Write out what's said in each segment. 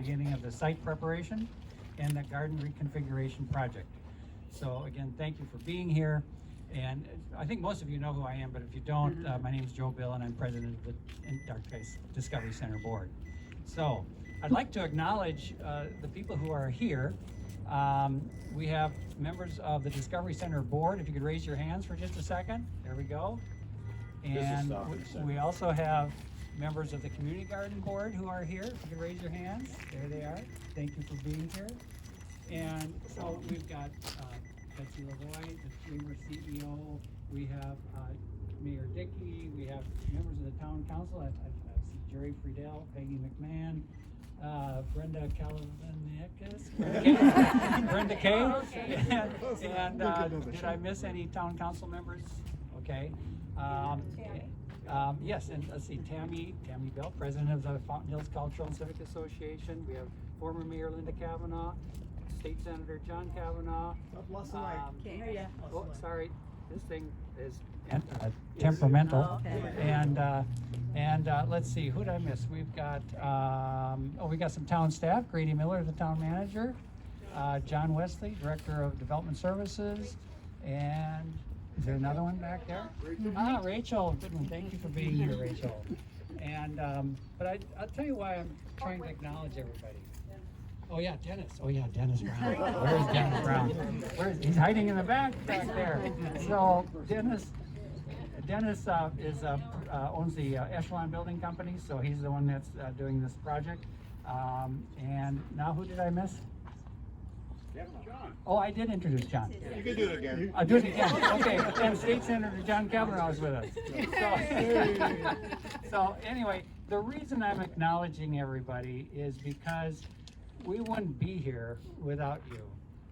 beginning of the site preparation and the garden reconfiguration project. So again, thank you for being here. And I think most of you know who I am, but if you don't, my name is Joe Bill and I'm president of the Dark Skies Discovery Center Board. So I'd like to acknowledge the people who are here. We have members of the Discovery Center Board. If you could raise your hands for just a second. There we go. And we also have members of the Community Garden Board who are here. If you could raise your hands. There they are. Thank you for being here. And so we've got Betsy Lavoie, the Chamber CEO. We have Mayor Dickey. We have members of the Town Council. I see Jerry Friedel, Peggy McMahon, Brenda Kalavanikis, Brenda Kay. And did I miss any Town Council members? Okay. Yes, and let's see, Tammy Bell, president of the Fountain Hills Cultural and Civic Association. We have former Mayor Linda Kavanaugh, State Senator John Kavanaugh. Can't hear ya. Oh, sorry, this thing is temperamental. Oh, okay. And let's see, who did I miss? We've got we got some town staff. Grady Miller, the town manager. John Wesley, director of development services, and is there another one back there? Rachel. Good one. Thank you for being here, Rachel. And but I'll tell you why I'm trying to acknowledge everybody. Oh yeah, Dennis. Oh yeah, Dennis Brown. Where's Dennis Brown? He's hiding in the back there. So Dennis owns the Echelon Building Company, so he's the one that's doing this project. And now who did I miss? John. Oh, I did introduce John. You can do it again. I'll do it again. Okay, and State Senator John Kavanaugh is with us. So anyway, the reason I'm acknowledging everybody is because we wouldn't be here without you.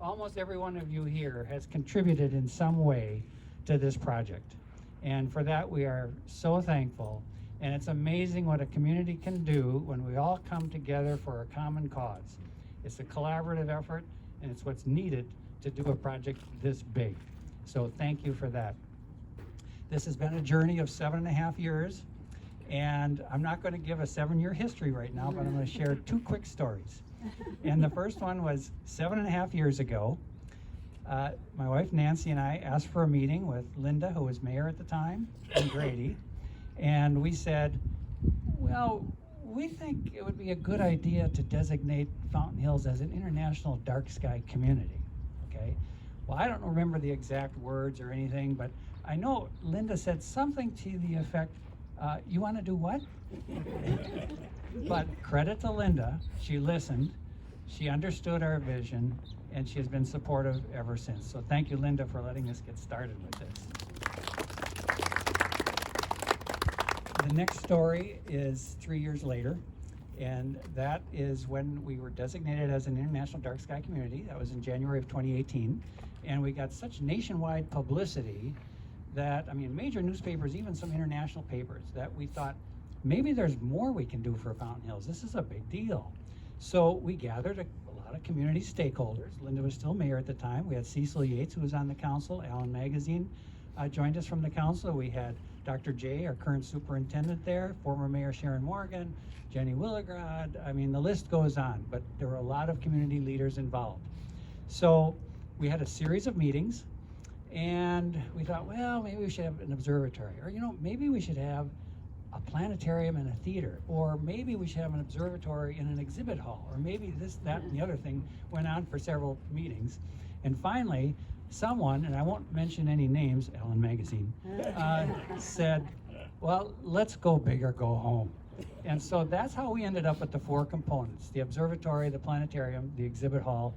Almost every one of you here has contributed in some way to this project. And for that, we are so thankful. And it's amazing what a community can do when we all come together for a common cause. It's a collaborative effort, and it's what's needed to do a project this big. So thank you for that. This has been a journey of 7.5 years, and I'm not going to give a 7-year history right now, but I'm going to share 2 quick stories. And the first one was 7.5 years ago. My wife Nancy and I asked for a meeting with Linda, who was mayor at the time, and Grady, and we said, well, we think it would be a good idea to designate Fountain Hills as an international dark sky community, okay? Well, I don't remember the exact words or anything, but I know Linda said something to the effect, you want to do what? But credit to Linda, she listened, she understood our vision, and she has been supportive ever since. So thank you, Linda, for letting us get started with this. The next story is 3 years later, and that is when we were designated as an international dark sky community. That was in January of 2018, and we got such nationwide publicity that, I mean, major newspapers, even some international papers, that we thought maybe there's more we can do for Fountain Hills. This is a big deal. So we gathered a lot of community stakeholders. Linda was still mayor at the time. We had Cecil Yates, who was on the council. Allen Magazine joined us from the council. We had Dr. J, our current superintendent there, former Mayor Sharon Morgan, Jenny Willigrad. I mean, the list goes on, but there were a lot of community leaders involved. So we had a series of meetings, and we thought, well, maybe we should have an observatory, or, you know, maybe we should have a planetarium and a theater, or maybe we should have an observatory in an exhibit hall, or maybe this, that, and the other thing. Went on for several meetings. And finally, someone, and I won't mention any names, Allen Magazine, said, well, let's go big or go home. And so that's how we ended up with the 4 components: the observatory, the planetarium, the exhibit hall,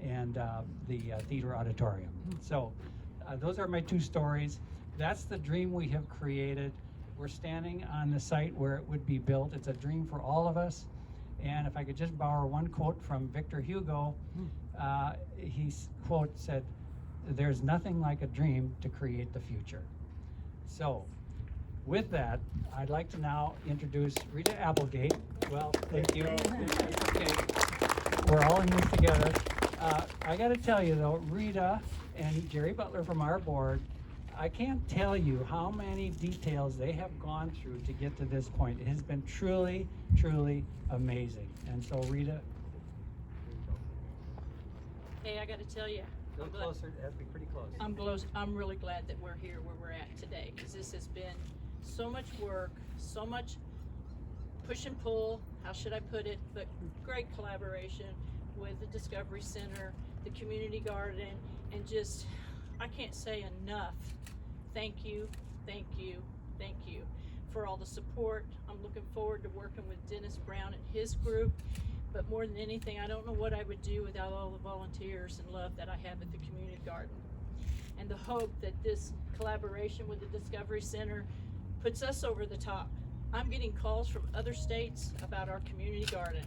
and the theater auditorium. So those are my 2 stories. That's the dream we have created. We're standing on the site where it would be built. It's a dream for all of us. And if I could just borrow one quote from Victor Hugo, his quote said, "There's nothing like a dream to create the future." So with that, I'd like to now introduce Rita Applegate. Well, thank you. Okay. We're all in this together. I got to tell you though, Rita and Jerry Butler from our board I can't tell you how many details they have gone through to get to this point. It has been truly, truly amazing. And so Rita, Hey, I gotta tell you, go closer, it has to be pretty close. I'm really glad that we're here where we're at today, because this has been so much work, so much push and pull, how should I put it, but great collaboration with the Discovery Center, the community garden, and just, I can't say enough. Thank you, thank you, thank you for all the support. I'm looking forward to working with Dennis Brown and his group. But more than anything, I don't know what I would do without all the volunteers and love that I have at the community garden. And the hope that this collaboration with the Discovery Center puts us over the top. I'm getting calls from other states about our community garden.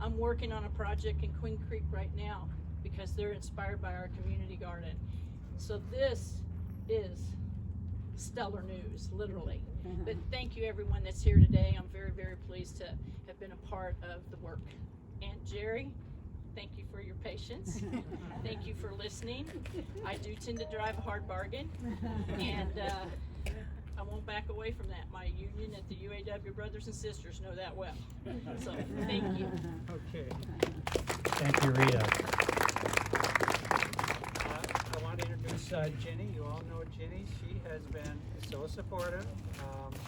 I'm working on a project in Queen Creek right now because they're inspired by our community garden. So this is stellar news, literally. But thank you everyone that's here today. I'm very, very pleased to have been a part of the work. And Jerry, thank you for your patience. Thank you for listening. I do tend to drive a hard bargain, and I won't back away from that. My union at the UAW brothers and sisters know that well. So thank you. Okay. Thank you, Rita. I want to introduce Jenny. You all know Jenny. She has been so supportive.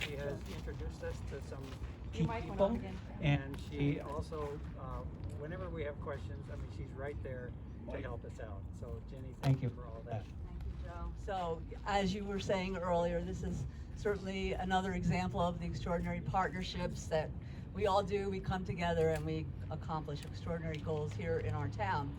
She has introduced us to some key people, and she also, whenever we have questions, I mean, she's right there to help us out. So, Jenny, thank you for all that. Thank you, Joe. So, as you were saying earlier, this is certainly another example of the extraordinary partnerships that we all do. We come together and we accomplish extraordinary goals here in our town.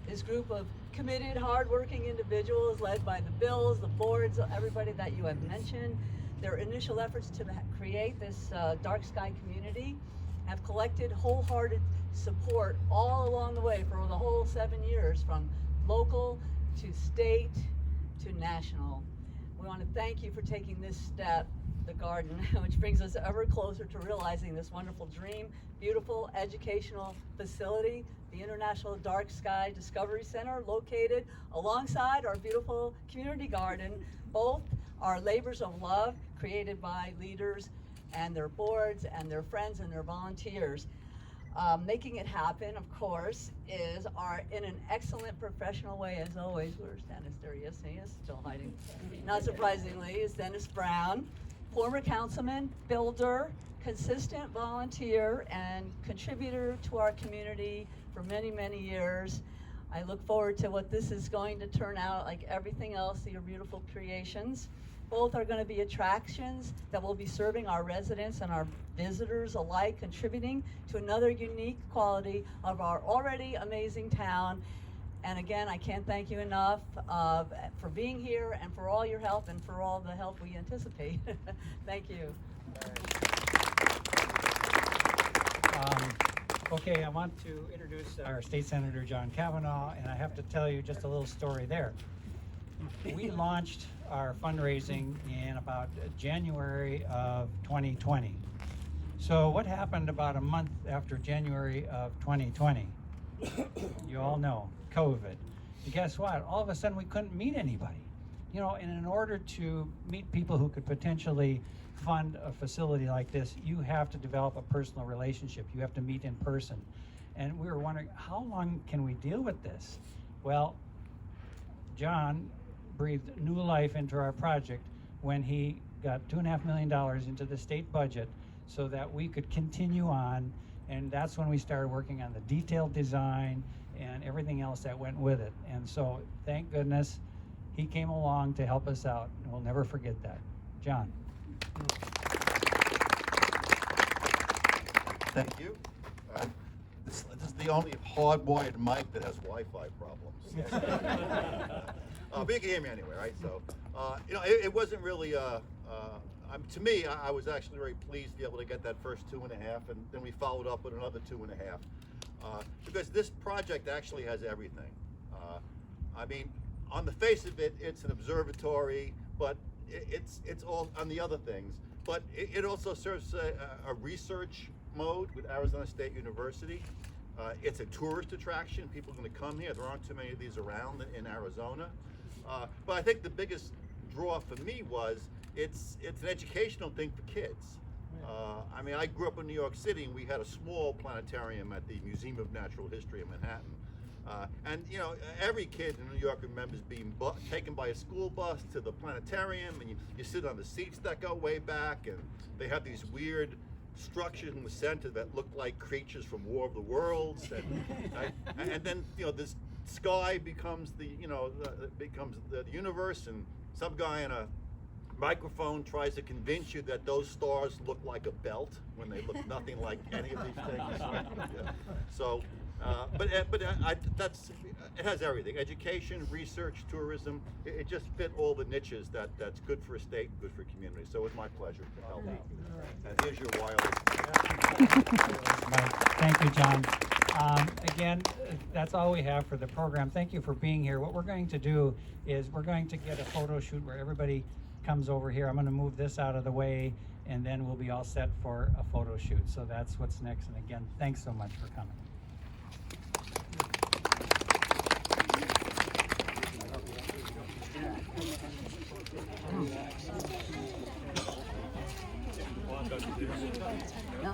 This group of committed, hardworking individuals led by the Bills, the boards, everybody that you have mentioned, their initial efforts to create this dark sky community have collected wholehearted support all along the way for the whole 7 years, from local to state to national. We want to thank you for taking this step, the garden, which brings us ever closer to realizing this wonderful dream. Beautiful educational facility, the International Dark Sky Discovery Center, located alongside our beautiful community garden. Both are labors of love created by leaders and their boards and their friends and their volunteers. Making it happen, of course, is in an excellent professional way, as always. Where's Dennis? There he is. He is still hiding. Not surprisingly, is Dennis Brown, former councilman, builder, consistent volunteer, and contributor to our community for many, many years. I look forward to what this is going to turn out, like everything else, your beautiful creations. Both are going to be attractions that will be serving our residents and our visitors alike, contributing to another unique quality of our already amazing town. And again, I can't thank you enough for being here and for all your help and for all the help we anticipate. Thank you. Okay, I want to introduce our State Senator John Kavanaugh, and I have to tell you just a little story there. We launched our fundraising in about January of 2020. So what happened about a month after January of 2020? You all know, COVID. And guess what? All of a sudden we couldn't meet anybody. You know, and in order to meet people who could potentially fund a facility like this, you have to develop a personal relationship. You have to meet in person. And we were wondering, how long can we deal with this? Well, John breathed new life into our project when he got $2.5 million into the state budget so that we could continue on. And that's when we started working on the detailed design and everything else that went with it. And so thank goodness he came along to help us out, and we'll never forget that. John. Thank you. This is the only hardwired mic that has Wi-Fi problems. But you can hear me anyway, right? So, you know, it wasn't really, to me, I was actually very pleased to be able to get that first 2.5, and then we followed up with another 2.5. Because this project actually has everything. I mean, on the face of it, it's an observatory, but it's all on the other things. But it also serves a research mode with Arizona State University. It's a tourist attraction. People are going to come here. There aren't too many of these around in Arizona. But I think the biggest draw for me was it's an educational thing for kids. I mean, I grew up in New York City, and we had a small planetarium at the Museum of Natural History in Manhattan. And you know, every kid in New York remembers being taken by a school bus to the planetarium, and you sit on the seats that go way back, and they have these weird structures in the center that look like creatures from War of the Worlds, and then you know this sky becomes the universe, and some guy in a microphone tries to convince you that those stars look like a belt when they look nothing like any of these things. Yeah. So, that's it has everything: education, research, tourism. It just fit all the niches that's good for a state, good for a community. So it's my pleasure to help out. And here's your wireless. Mike, thank you, John. Again, that's all we have for the program. Thank you for being here. What we're going to do is we're going to get a photo shoot where everybody comes over here. I'm going to move this out of the way, and then we'll be all set for a photo shoot. So that's what's next. And again, thanks so much for coming. No.